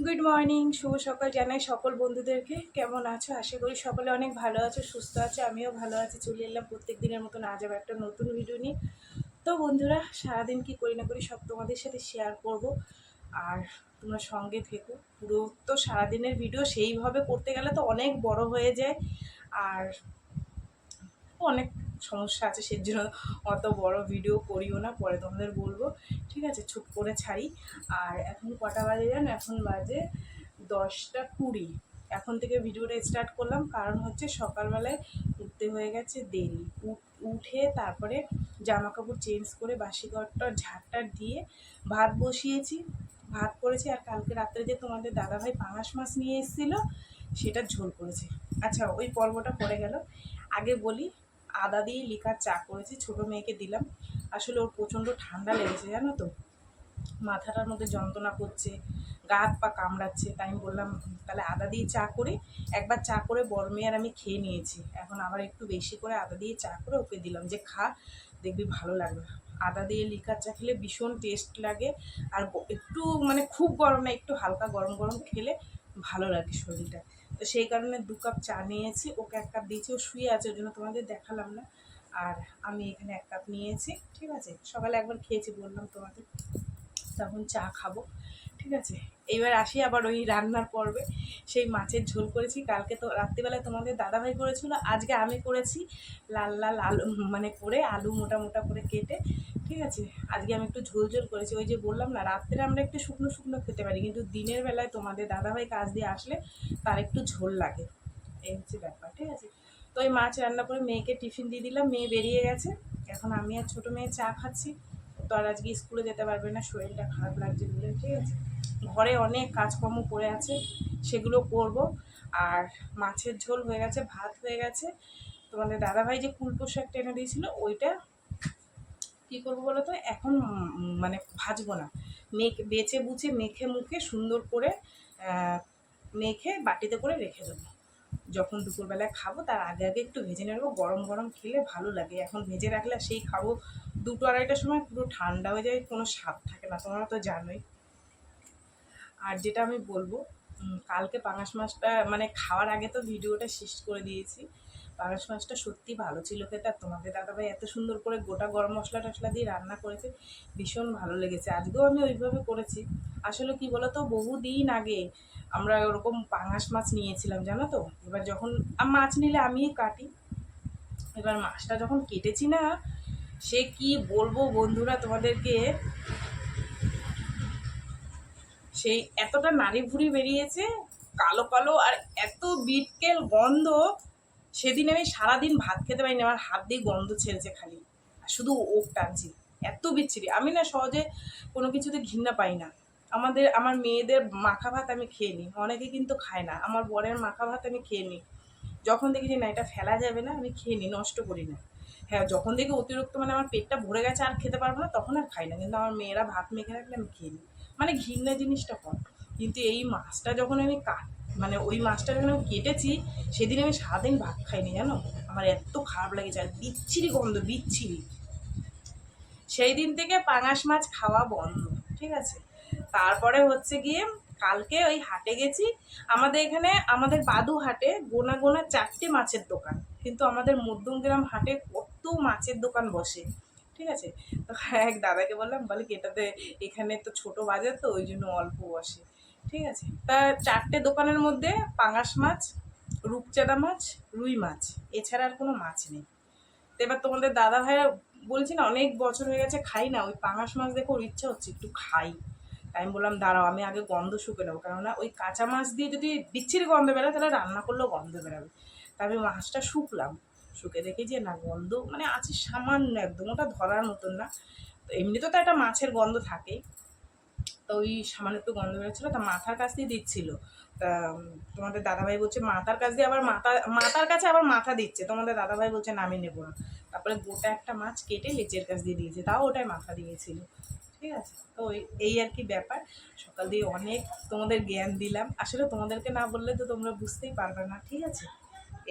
Good morning, শুভ সকাল জানাই সকল বন্ধুদেরকে। কেমন আছো? আশা করি সকলে অনেক ভালো আছো, সুস্থ আছো। আমিও ভালো আছি। চলে এলাম প্রত্যেক দিনের মতন আজ আবার একটা নতুন ভিডিও নিয়ে। তো বন্ধুরা, সারাদিন কি করি না করি সব তোমাদের সাথে শেয়ার করব, আর তোমরা সঙ্গে থেকো পুরো। তো সারাদিনের ভিডিও সেইভাবে করতে গেলে তো অনেক বড় হয়ে যায়, আর অনেক সমস্যা আছে, সেই জন্য অত বড় ভিডিও করিও না, পরে তোমাদের বলবো। ঠিক আছে, ছুট করে ছাড়ি। আর এখন কটা বাজে জানো? এখন বাজে 10টা 20। এখন থেকে ভিডিওটা স্টার্ট করলাম, কারণ হচ্ছে সকালবেলায় উঠতে হয়ে গেছে দেরি। উঠে তারপরে জামা কাপড় চেঞ্জ করে বাসি ঘরটা ঝাড়টা দিয়ে ভাত বসিয়েছি, ভাত করেছি। আর কালকে রাত্রে যে তোমাদের দাদাভাই পাঙাশ মাছ নিয়ে এসেছিলো, সেটা ঝোল করেছি। আচ্ছা, ওই পর্বটা পড়ে গেল। আগে বলি, আদা দিয়ে লিকার চা করেছি, ছোটো মেয়েকে দিলাম। আসলে ওর প্রচণ্ড ঠান্ডা লেগেছে জানো তো, মাথাটার মধ্যে যন্ত্রণা করছে, গা হাত পা কামড়াচ্ছে। তাই আমি বললাম তাহলে আদা দিয়ে চা করে, একবার চা করে বড় মেয়ে আর আমি খেয়ে নিয়েছি, এখন আবার একটু বেশি করে আদা দিয়ে চা করে ওকে দিলাম যে খা, দেখবি ভালো লাগবে। আদা দিয়ে লিকার চা খেলে ভীষণ টেস্ট লাগে। আর একটু মানে খুব গরম না, একটু হালকা গরম গরম খেলে ভালো লাগে শরীরটা। তো সেই কারণে 2 কাপ চা নিয়েছি, ওকে 1 কাপ দিয়েছি। ও শুয়ে আছে, ওই জন্য তোমাদের দেখালাম না। আর আমি এখানে 1 কাপ নিয়েছি। ঠিক আছে, সকালে একবার খেয়েছি বললাম তোমাদের, তখন চা খাবো। ঠিক আছে, এইবার আসি আবার ওই রান্নার পর্বে। সেই মাছের ঝোল করেছি, কালকে তো রাত্রিবেলায় তোমাদের দাদাভাই করেছিল, আজকে আমি করেছি। লাল লাল আলু মানে করে, আলু মোটা মোটা করে কেটে। ঠিক আছে, আজকে আমি একটু ঝোল ঝোল করেছি। ওই যে বললাম না, রাত্রে আমরা একটু শুকনো শুকনো খেতে পারি, কিন্তু দিনের বেলায় তোমাদের দাদাভাই কাজ দিয়ে আসলে তার একটু ঝোল লাগে। এই হচ্ছে ব্যাপার। ঠিক আছে, তো ওই মাছ রান্না করে মেয়েকে টিফিন দিয়ে দিলাম, মেয়ে বেরিয়ে গেছে। এখন আমি আর ছোটো মেয়ে চা খাচ্ছি। তো আর আজকে স্কুলে যেতে পারবে না, শরীরটা খারাপ লাগছে বলে। ঠিক আছে, ঘরে অনেক কাজকর্ম পড়ে আছে, সেগুলো করব। আর মাছের ঝোল হয়ে গেছে, ভাত হয়ে গেছে। তোমাদের দাদাভাই যে কুলপো শাক টেনে দিয়েছিল, ওইটা কী করবো বলো তো, এখন মানে ভাজবো না, বেছে বুছে মেখে মুখে সুন্দর করে মেখে বাটিতে করে রেখে দেবো। যখন দুপুরবেলায় খাবো তার আগে আগে একটু ভেজে নেবো, গরম গরম খেলে ভালো লাগে। এখন ভেজে রাখলে সেই খাবো 2-2-2:30টার সময়, পুরো ঠান্ডা হয়ে যায়, কোনো স্বাদ থাকে না, তোমরা তো জানোই। আর যেটা আমি বলবো, কালকে পাঙাশ মাছটা মানে খাওয়ার আগে তো ভিডিওটা শেষ করে দিয়েছি। পাঙাশ মাছটা সত্যি ভালো ছিল খেতে, আর তোমাদের দাদাভাই এত সুন্দর করে গোটা গরম মশলা টশলা দিয়ে রান্না করেছে, ভীষণ ভালো লেগেছে। আজকেও আমি ওইভাবে করেছি। আসলে কি বলো তো, বহুদিন আগে আমরা ওরকম পাঙাশ মাছ নিয়েছিলাম জানো তো। এবার যখন মাছ নিলে আমিই কাটি, এবার মাছটা যখন কেটেছি না, সে কি বলবো বন্ধুরা তোমাদেরকে, সেই এতটা নাড়ি ভুড়ি বেরিয়েছে, কালো কালো, আর এত বিটকেল গন্ধ। সেদিন আমি সারাদিন ভাত খেতে পারিনি, আমার হাত দিয়ে গন্ধ ছেড়েছে খালি, আর শুধু ওক টানছি। এত বিচ্ছিরি। আমি না সহজে কোনো কিছুতে ঘৃণা পাই না। আমার মেয়েদের মাখা ভাত আমি খেয়ে নিই, অনেকে কিন্তু খায় না। আমার বরের মাখা ভাত আমি খেয়ে নিই, যখন দেখি যে না এটা ফেলা যাবে না আমি খেয়ে নিই, নষ্ট করি না। হ্যাঁ, যখন দেখি অতিরিক্ত মানে আমার পেটটা ভরে গেছে আর খেতে পারবো না, তখন আর খাই না। কিন্তু আমার মেয়েরা ভাত মেখে রাখলে আমি খেয়ে নিই, মানে ঘৃণা জিনিসটা কম। কিন্তু এই মাছটা যখন আমি মানে ওই মাছটা যখন আমি কেটেছি, সেদিন আমি সারাদিন ভাত খাইনি জানো। আমার এত খারাপ লেগেছে, আর বিচ্ছিরি গন্ধ, বিচ্ছিরি। সেই দিন থেকে পাঙাশ মাছ খাওয়া বন্ধ। ঠিক আছে, তারপরে হচ্ছে গিয়ে কালকে ওই হাটে গেছি। আমাদের এখানে আমাদের বাদু হাটে গোনা গোনা 4টে মাছের দোকান, কিন্তু আমাদের মধ্যমগ্রাম হাটে কত মাছের দোকান বসে। ঠিক আছে, তো এক দাদাকে বললাম, বলে কি এটাতে, এখানে তো ছোট বাজার তো ওই জন্য অল্প বসে। ঠিক আছে, তা 4টে দোকানের মধ্যে পাঙাশ মাছ, রূপচাঁদা মাছ, রুই মাছ, এছাড়া আর কোনো মাছ নেই। তো এবার তোমাদের দাদা ভাইয়া বলছি না, অনেক বছর হয়ে গেছে খাই না, ওই পাঙাশ মাছ দেখে ওর ইচ্ছা হচ্ছে একটু খাই। তাই আমি বললাম দাঁড়াও, আমি আগে গন্ধ শুকে নেবো, কেননা ওই কাঁচা মাছ দিয়ে যদি বিচ্ছিরি গন্ধ বেরোয় তাহলে রান্না করলেও গন্ধ বেরোবে। তা আমি মাছটা শুকলাম, শুকে দেখি যে না, গন্ধ মানে আছে সামান্য, একদম ওটা ধরার মতন না। তো এমনিতেও তো একটা মাছের গন্ধ থাকেই, তো ওই সামান্য একটু গন্ধ বেরোচ্ছিলো, তা মাথার কাছ দিয়ে দিচ্ছিল। তা তোমাদের দাদাভাই বলছে মাথার কাছ দিয়ে, আবার মাথার কাছে আবার মাথা দিচ্ছে। তোমাদের দাদাভাই বলছে না আমি নেবো না। তারপরে গোটা একটা মাছ কেটে লেজের কাছ দিয়ে দিয়েছে, তাও ওটাই মাথা দিয়েছিল। ঠিক আছে, তো এই আর কি ব্যাপার। সকাল দিয়ে অনেক তোমাদের জ্ঞান দিলাম, আসলে তোমাদেরকে না বললে তো তোমরা বুঝতেই পারবে না। ঠিক আছে,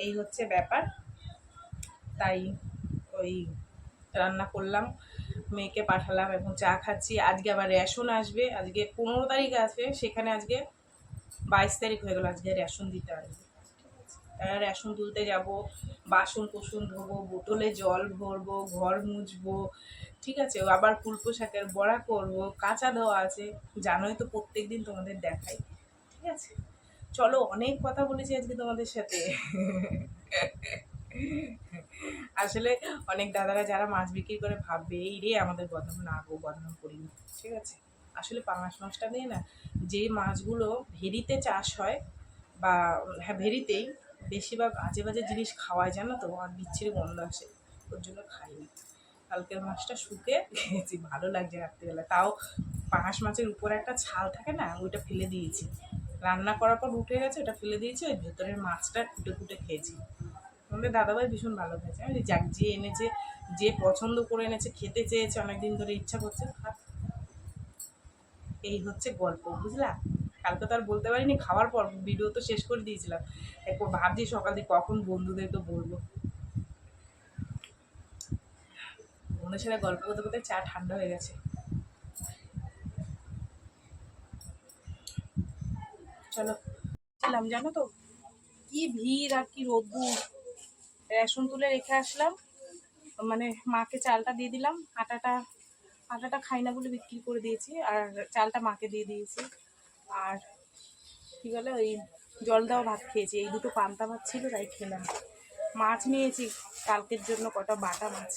এই হচ্ছে ব্যাপার। তাই ওই রান্না করলাম, মেয়েকে পাঠালাম, এখন চা খাচ্ছি। আজকে আবার রেশন আসবে, আজকে 15 তারিখ আছে, সেখানে আজকে 22 তারিখ হয়ে গেল, আজকে রেশন দিতে আসবে। তারা রেশন তুলতে যাব, বাসন কোসন ধোবো, বোতলে জল ভরবো, ঘর মুছবো, ঠিক আছে, আবার ফুলকো শাকের বড়া করবো, কাঁচা দেওয়া আছে, জানোই তো প্রত্যেক দিন তোমাদের দেখাই, ঠিক আছে। চলো, অনেক কথা বলেছি আজকে তোমাদের সাথে। আসলে অনেক দাদারা যারা মাছ বিক্রি করে ভাববে এই রে আমাদের বদনাম, না গো, বদনাম করিনি, ঠিক আছে। আসলে পাঙাশ মাছটা নিয়ে না, যে মাছগুলো ভেরিতে চাষ হয় বা হ্যাঁ ভেরিতেই বেশিরভাগ আজে বাজে জিনিস খাওয়ায়, জানো তো, আর বিচ্ছিরি গন্ধ আসে, ওর জন্য খাইনি। কালকের মাছটা শুকে খেয়েছি, ভালো লাগছে রাত্রিবেলা। তাও পাঙাশ মাছের উপরে একটা ছাল থাকে না, ওইটা ফেলে দিয়েছি, রান্না করার পর উঠে গেছে, ওটা ফেলে দিয়েছি, ওই ভেতরের মাছটা কুটে কুটে খেয়েছি। আমাদের দাদাভাই ভীষণ ভালো খেয়েছে। আমি যাক, যে এনেছে, যে পছন্দ করে এনেছে, খেতে চেয়েছে, অনেকদিন ধরে ইচ্ছা করছে, খাক। এই হচ্ছে গল্প, বুঝলা। কালকে তো আর বলতে পারিনি, খাওয়ার পর ভিডিও তো শেষ করে দিয়েছিলাম, এরপর ভাবছি সকাল থেকে কখন বন্ধুদেরকে বলবো। বন্ধুদের সাথে গল্প করতে করতে চা ঠান্ডা হয়ে গেছে। চলো, ছিলাম জানো তো, কি ভিড় আর কি রোদ্দুর। রেশন তুলে রেখে আসলাম, মানে মাকে চালটা দিয়ে দিলাম, আটাটা খাই না বলে বিক্রি করে দিয়েছি, আর চালটা মাকে দিয়ে দিয়েছি। আর কী বলে, ওই জল দেওয়া ভাত খেয়েছি, এই দুটো পান্তা ভাত ছিল তাই খেলাম। মাছ নিয়েছি কালকের জন্য, কটা বাটা মাছ,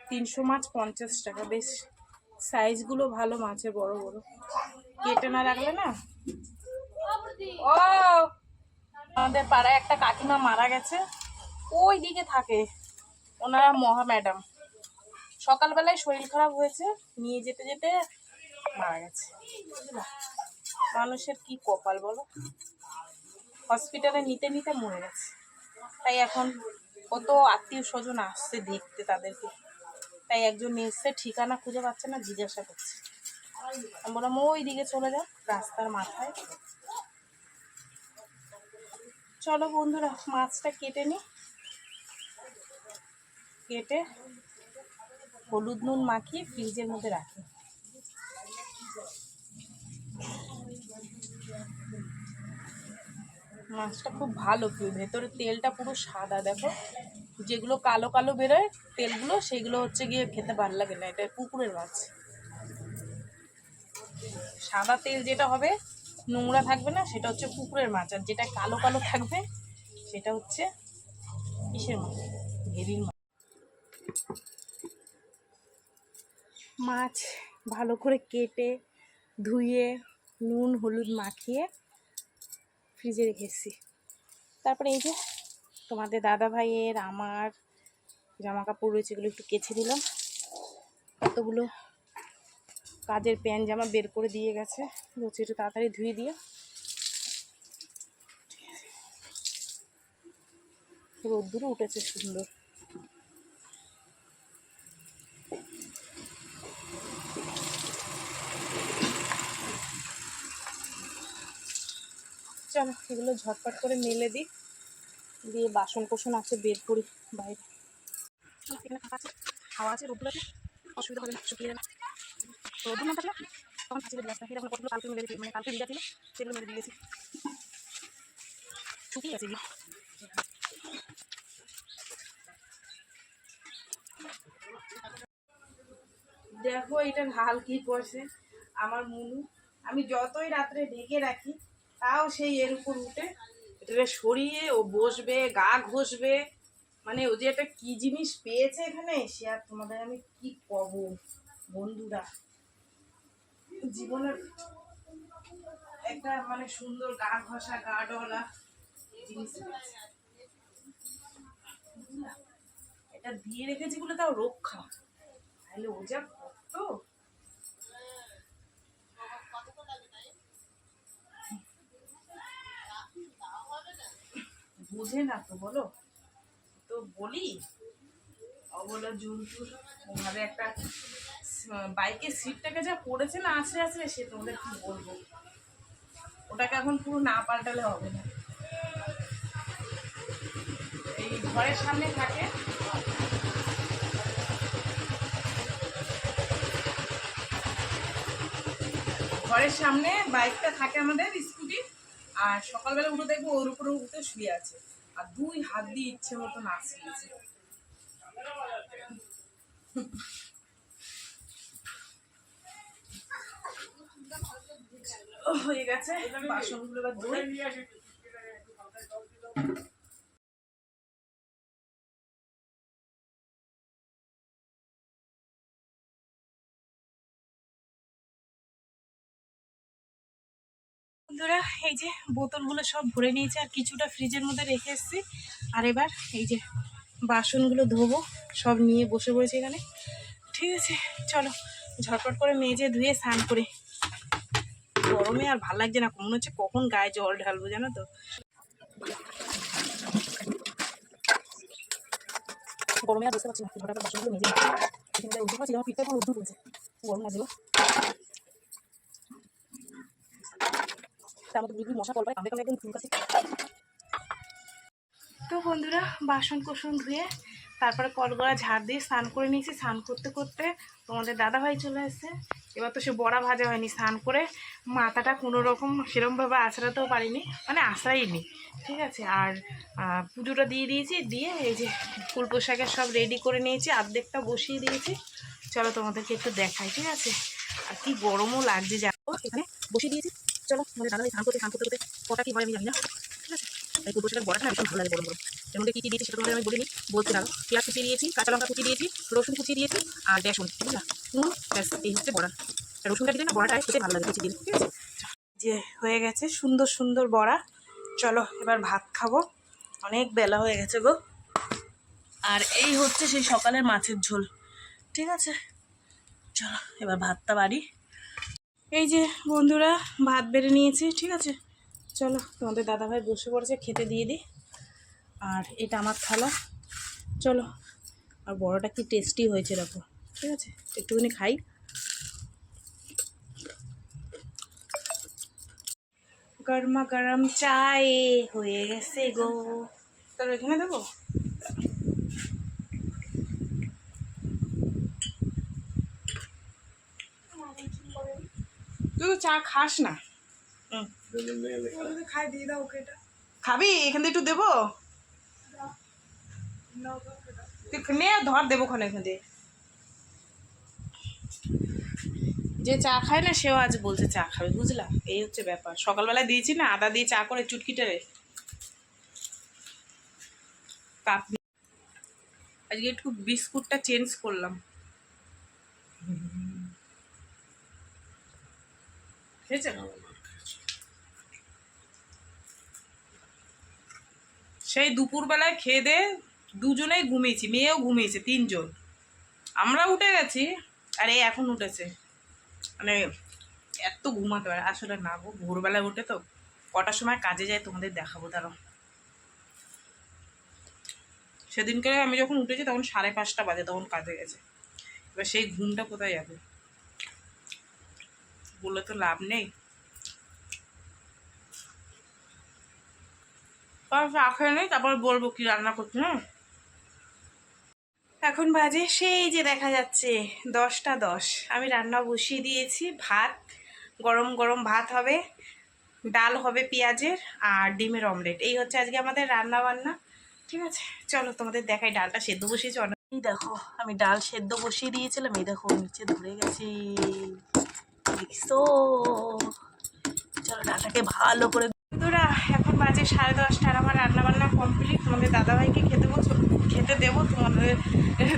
300 মাছ 50 টাকা, বেশ সাইজগুলো ভালো মাছের, বড় বড়, কেটে না রাখলে না। ও, আমাদের পাড়ায় একটা কাকিমা মারা গেছে, ওই দিকে থাকে, ওনারা মহা ম্যাডাম। সকালবেলায় শরীর খারাপ হয়েছে, নিয়ে যেতে যেতে মারা গেছে, বুঝলা। মানুষের কি কপাল বলো, হসপিটালে নিতে নিতে মরে গেছে। তাই এখন কত আত্মীয় স্বজন আসছে দেখতে তাদেরকে, তাই একজন এসছে, ঠিকানা খুঁজে পাচ্ছে না, জিজ্ঞাসা করছে। আমি বললাম ওই দিকে চলে যাও, রাস্তার মাথায়। চলো বন্ধুরা, মাছটা কেটে নি, কেটে হলুদ নুন মাখিয়ে ফ্রিজের মধ্যে রাখি। মাছটা খুব ভালো, ভেতরে তেলটা পুরো সাদা, দেখো, যেগুলো কালো কালো বেরোয় তেলগুলো, সেগুলো হচ্ছে গিয়ে খেতে ভালো লাগে না, এটা পুকুরের মাছ। সাদা তেল যেটা হবে, নোংরা থাকবে না, সেটা হচ্ছে পুকুরের মাছ, আর যেটা কালো কালো থাকবে সেটা হচ্ছে কিসের মাছ, ভেরির মাছ। মাছ ভালো করে কেটে ধুয়ে নুন হলুদ মাখিয়ে ফ্রিজে রেখেছি। তারপরে এই যে তোমাদের দাদা ভাইয়ের আমার জামা কাপড় রয়েছে, এগুলো একটু কেচে দিলাম। কতগুলো কাজের প্যান্ট জামা বের করে দিয়ে গেছে, বলছি একটু তাড়াতাড়ি ধুয়ে দিয়ে। রোদ্দুরও উঠেছে সুন্দর। চলো, এগুলো ঝটপট করে মেলে দিই, দিয়ে বাসন কোসন আছে বের করি বাইরে। হাওয়া আছে, রোদ্দুর আছে, অসুবিধা হবে না, শুকিয়ে যাবে। রোদ্দুর না থাকলে তখন ফাঁসি বেরিয়ে আসবে। এরকম কতগুলো কালকে মেলে দিয়েছি, মানে কালকে ভিজা ছিল, সেগুলো মেলে দিয়েছি, শুকিয়ে গেছে এগুলো। দেখো এটার হাল কি করছে আমার মুনু। আমি যতই রাত্রে ঢেকে রাখি, তাও সেই এর উপর উঠে এটা সরিয়ে ও বসবে, গা ঘষবে, মানে ও যে একটা কি জিনিস পেয়েছে এখানে, সে আর তোমাদের আমি কি কব বন্ধুরা। জীবনের একটা মানে সুন্দর গা ঘষা, গা ডলা জিনিস পেয়েছে, এটা দিয়ে রেখেছি বলে তাও রক্ষা, তাহলে ও যা কত। বুঝে না তো বলো, তো বলি অবলা জন্তুর ওভাবে একটা বাইকের সিটটাকে যা পড়েছে না আছড়ে আছড়ে, সে তোমাদের কি বলবো। ওটাকে এখন পুরো না পাল্টালে হবে না। এই ঘরের সামনে থাকে, ঘরের সামনে বাইকটা থাকে আমাদের স্কুটি, আর সকালবেলা উঠে দেখবো ওর উপরে উঠে শুয়ে আছে আর 2 হাত দিয়ে ইচ্ছে মতো নাচিয়েছে। হয়ে গেছে, বাসনগুলো এবার ধুয়ে বন্ধুরা এই যে বোতলগুলো সব ভরে নিয়েছে আর কিছুটা ফ্রিজের মধ্যে রেখে এসেছি। আর এবার এই যে বাসনগুলো ধোবো, সব নিয়ে বসে পড়েছি এখানে। ঠিক আছে চলো ঝটপট করে মেজে ধুয়ে স্নান করে। গরমে আর ভালো লাগছে না, মনে হচ্ছে কখন গায়ে জল ঢালবো জানো তো। গরমে আর বুঝতে পারছি না, ঝটপট বাসনগুলো মেজে এখানে উঠতে পারছি, আমার পিঠটা এখন উদ্ধু বলছে, গরম লাগছিল। তার মধ্যে বিদ্যুৎ মশা কল পায়, কামড়ে একদম চুলকাচ্ছে। তো বন্ধুরা বাসন কোসন ধুয়ে তারপরে কলগড়া ঝাড় দিয়ে স্নান করে নিয়েছি। স্নান করতে করতে তোমাদের দাদাভাই চলে এসেছে। এবার তো সে বড়া ভাজা হয়নি, স্নান করে মাথাটা কোনো রকম সেরকমভাবে আঁচড়াতেও পারিনি, মানে আঁচড়াইনি। ঠিক আছে, আর পুজোটা দিয়ে দিয়েছি, দিয়ে এই যে ফুল পোশাকের সব রেডি করে নিয়েছি, অর্ধেকটা বসিয়ে দিয়েছি। চলো তোমাদেরকে একটু দেখাই। ঠিক আছে, আর কি গরমও লাগছে, যাবো এখানে বসিয়ে দিয়েছি। চলো তোমাদের দাদাভাই স্নান করতে করতে কটা কি হয় আমি জানি না। ঠিক আছে, এই ফুল পোশাকের বড়াটা একদম ভালো লাগে গরম গরম। এর মধ্যে কী কী দিয়েছি সেটা তোমাদের আমি বলিনি, বলতে দাঁড়ো। পেঁয়াজ কুচিয়ে দিয়েছি, কাঁচা লঙ্কা কুচিয়ে দিয়েছি, রসুন কুচিয়ে দিয়েছি আর বেসন, বুঝলা নুন, ব্যাস এই হচ্ছে বড়া। রসুনটা দিলে না বড়াটা খেতে ভালো লাগে, কুচি দিলে। ঠিক আছে, যে হয়ে গেছে সুন্দর সুন্দর বড়া। চলো এবার ভাত খাবো, অনেক বেলা হয়ে গেছে গো। আর এই হচ্ছে সেই সকালের মাছের ঝোল। ঠিক আছে চলো এবার ভাতটা বাড়ি। এই যে বন্ধুরা ভাত বেড়ে নিয়েছি। ঠিক আছে চলো তোমাদের দাদাভাই বসে পড়েছে, খেতে দিয়ে দিই। আর এটা আমার থালা। চলো, আর বড়টা কি টেস্টি হয়েছে দেখো। ঠিক আছে একটুখানি খাই। গরমা গরম চায় হয়ে গেছে গো। তাহলে এখানে দেবো। তুই তো চা খাস না। খাই দিয়ে দাও ওকে। এটা খাবি, এখান থেকে একটু দেবো। নে ধর দেবো খানে এখান থেকে। যে চা খায় না সেও আজ বলছে চা খাবে, বুঝলা। এই হচ্ছে ব্যাপার, সকালবেলায় দিয়েছি না আদা দিয়ে চা করে চুটকিটারে কাপ। আজকে একটু বিস্কুটটা চেঞ্জ করলাম। খেয়েছে সেই দুপুরবেলায় খেয়ে দে দুজনেই ঘুমিয়েছি, মেয়েও ঘুমিয়েছে, 3 জন। আমরা উঠে গেছি আর এই এখন উঠেছে, মানে এত ঘুমাতে পারে আসলে না গো। ভোরবেলায় উঠে তো কটার সময় কাজে যায় তোমাদের দেখাবো তারও। সেদিনকে আমি যখন উঠেছি তখন 5:30 বাজে, তখন কাজে গেছে। এবার সেই ঘুমটা কোথায় যাবে বলে তো লাভ নেই। আখে নেই, তারপর বলবো কি রান্না করছি। হ্যাঁ এখন বাজে সেই যে দেখা যাচ্ছে 10টা 10। আমি রান্না বসিয়ে দিয়েছি, ভাত গরম গরম ভাত হবে, ডাল হবে পেঁয়াজের, আর ডিমের অমলেট। এই হচ্ছে আজকে আমাদের রান্না বান্না। ঠিক আছে চলো তোমাদের দেখাই। ডালটা সেদ্ধ বসিয়েছি অনেক। এই দেখো আমি ডাল সেদ্ধ বসিয়ে দিয়েছিলাম, এই দেখো নিচে ধরে গেছে, দেখছো। চলো ডালটাকে ভালো করে। বন্ধুরা এখন বাজে 10:30 আর আমার রান্না বান্না কমপ্লিট। তোমাদের দাদাভাইকে খেতে দেবো। তোমাদের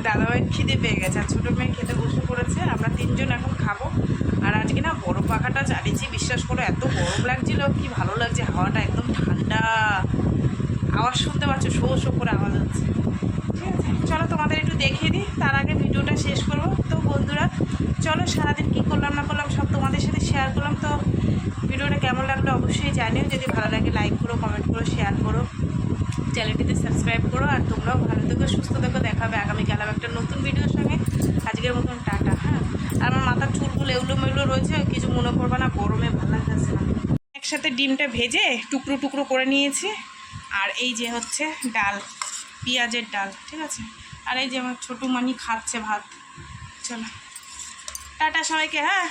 দাদাভাই খিদে পেয়ে গেছে আর ছোটো মেয়ে খেতে বসে পড়েছে। আমরা 3 জন এখন খাবো। আর আজকে না বড় পাখাটা চালিয়েছি, বিশ্বাস করো এত গরম লাগছিল, কি ভালো লাগছে, হাওয়াটা একদম ঠান্ডা। আওয়াজ শুনতে পাচ্ছ, শো শো করে আওয়াজ হচ্ছে। ঠিক আছে চলো তোমাদের একটু দেখিয়ে দিই, তার আগে ভিডিওটা শেষ করবো। তো বন্ধুরা চলো সারাদিন কী করলাম না করলাম সব তোমাদের সাথে শেয়ার করলাম। তো ভিডিওটা কেমন লাগলো অবশ্যই জানিও, যদি ভালো লাগে লাইক করো, কমেন্ট করো, শেয়ার করো, চ্যানেলটিতে সাবস্ক্রাইব করো। আর তোমরাও ভালো থেকো, সুস্থ থেকো। দেখাবে আগামীকাল একটা নতুন ভিডিওর সঙ্গে। আজকের মতন টাটা। হ্যাঁ, আর আমার মাথার চুলগুলো এগুলো মেগুলো রয়েছে, কিছু মনে করবে না, গরমে ভালো লাগছে না। একসাথে ডিমটা ভেজে টুকরো টুকরো করে নিয়েছি। আর এই যে হচ্ছে ডাল, পেঁয়াজের ডাল। ঠিক আছে, আর এই যে আমার ছোটো মানি খাচ্ছে ভাত। চলো টাটা সবাইকে। হ্যাঁ।